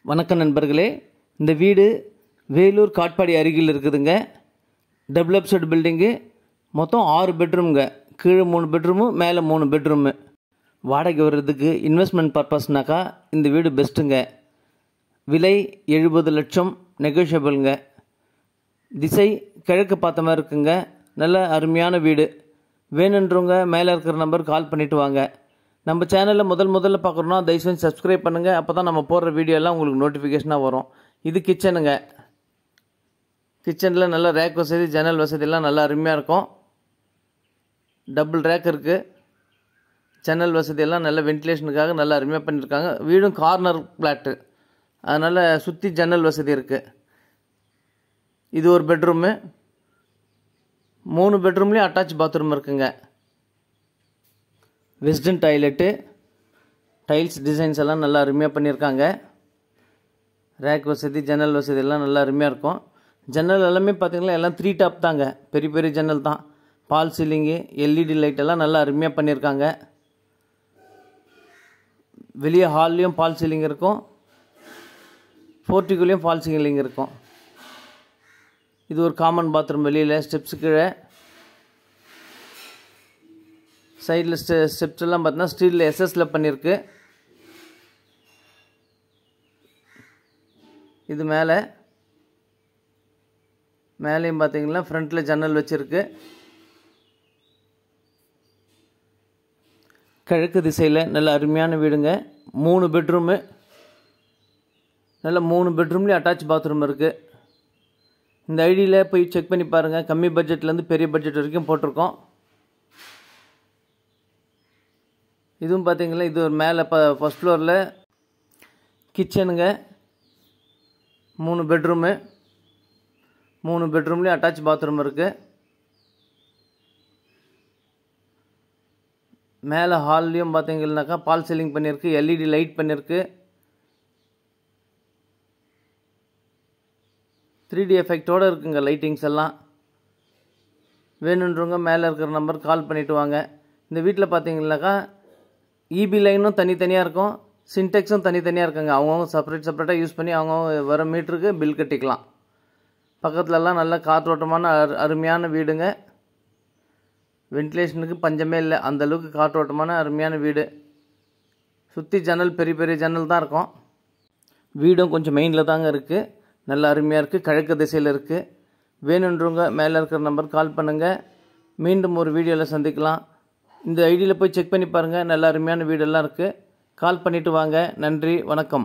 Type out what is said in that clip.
வணக்கம் நண்பர்களே, இந்த வீடு வேலூர் காட்பாடி அருகில் இருக்குதுங்க. டபுள் அப்சைட் பில்டிங்கு, மொத்தம் 6 பெட்ரூம்ங்க. கீழே 3 பெட்ரூமு, மேலே 3 பெட்ரூமு. வாடகை வர்றதுக்கு இன்வெஸ்ட்மெண்ட் பர்பஸ்னாக்கா இந்த வீடு பெஸ்ட்டுங்க. விலை 70 லட்சம், நெகோஷியபிளுங்க. திசை கிழக்கு பார்த்த மாதிரி இருக்குங்க. நல்ல அருமையான வீடு. வேணுன்றவங்க மேலே இருக்கிற நம்பர் கால் பண்ணிவிட்டு வாங்க. நம்ம சேனலில் முதல்ல பார்க்குறோன்னா தயவுசெஞ்சு சப்ஸ்கிரைப் பண்ணுங்கள். அப்போ தான் நம்ம போடுற வீடியோ எல்லாம் உங்களுக்கு நோட்டிஃபிகேஷனாக வரும். இது கிச்சனுங்க. கிச்சனில் நல்ல ரேக் வசதி, ஜன்னல் வசதியெல்லாம் நல்லா அருமையாக இருக்கும். டபுள் ரேக் இருக்குது. ஜன்னல் வசதியெல்லாம் நல்ல வென்டிலேஷனுக்காக நல்லா அருமையாக பண்ணியிருக்காங்க. வீடும் கார்னர் ஃப்ளாட்டு, அதனால் சுற்றி ஜன்னல் வசதி இருக்குது. இது ஒரு பெட்ரூமு. 3 பெட்ரூம்லேயும் அட்டாச் பாத்ரூம் இருக்குங்க. வெஸ்டர்ன் டாய்லெட்டு, டைல்ஸ் டிசைன்ஸ் எல்லாம் நல்லா அருமையாக பண்ணியிருக்காங்க. ரேக் வசதி, ஜன்னல் வசதி எல்லாம் நல்லா அருமையாக இருக்கும். ஜன்னல் எல்லாமே பார்த்திங்கன்னா எல்லாம் 3 டாப் தாங்க. பெரிய பெரிய ஜன்னல் தான். பால் சீலிங்கு, எல்இடி லைட் எல்லாம் நல்லா அருமையாக பண்ணியிருக்காங்க. வெளியே ஹால்லேயும் பால் சீலிங் இருக்கும், போர்ட்டிக்குள்ளேயும் பால் சீலிங் இருக்கும். இது ஒரு காமன் பாத்ரூம். வெளியில் ஸ்டெப்ஸு கீழே சைடில் ஸ்டெப்ஸ் எல்லாம் பார்த்தீங்கன்னா ஸ்டீலில் எஸ்எஸில் பண்ணியிருக்கு. இது மேலேயும் பார்த்தீங்கன்னா ஃப்ரண்ட்டில் ஜன்னல் வச்சுருக்கு. கிழக்கு திசையில் நல்ல அருமையான வீடுங்க. 3 பெட்ரூமு. நல்ல 3 பெட்ரூம்லேயும் அட்டாச் பாத்ரூம் இருக்குது. இந்த ஐடியில் போய் செக் பண்ணி பாருங்கள். கம்மி பட்ஜெட்லேருந்து பெரிய பட்ஜெட் வரைக்கும் போட்டிருக்கோம். இதுவும் பார்த்தீங்களா, இது ஒரு மேலே ஃபஸ்ட் ஃப்ளோரில் கிச்சனுங்க. 3 பெட்ரூமு. 3 பெட்ரூம்லேயும் அட்டாச் பாத்ரூம் இருக்குது. மேலே ஹால்லையும் பார்த்தீங்கன்னாக்கா பால் சீலிங் பண்ணியிருக்கு, எல்இடி லைட் பண்ணியிருக்கு. 3D எஃபெக்டோடு இருக்குங்க லைட்டிங்ஸ் எல்லாம். வேணுன்றவங்க மேலே இருக்கிற நம்பர் கால் பண்ணிவிட்டு வாங்க. இந்த வீட்டில் பார்த்தீங்கன்னாக்கா இபி லைனும் தனித்தனியாக இருக்கும், சின்டெக்ஸும் தனித்தனியாக இருக்குங்க. அவங்கவுங்க செப்பரேட்டாக யூஸ் பண்ணி அவங்கவுங்க வர மீட்டருக்கு பில் கட்டிக்கலாம். பக்கத்துலலாம் நல்ல காற்றோட்டமான அருமையான வீடுங்க. வென்டிலேஷனுக்கு பஞ்சமே இல்லை, அந்தளவுக்கு காற்றோட்டமான அருமையான வீடு. சுற்றி ஜன்னல், பெரிய பெரிய ஜன்னல் தான் இருக்கும். வீடும் கொஞ்சம் மெயினில் தாங்க இருக்குது. நல்ல அருமையாக இருக்குது. கிழக்கு திசையில் இருக்குது. வேணுன்றவங்க மேலே இருக்கிற நம்பர் கால் பண்ணுங்கள். மீண்டும் ஒரு வீடியோவில் சந்திக்கலாம். இந்த ஐடியில் போய் செக் பண்ணி பாருங்கள். நல்ல அருமையான வீடெல்லாம் இருக்குது. கால் பண்ணிவிட்டு வாங்க. நன்றி, வணக்கம்.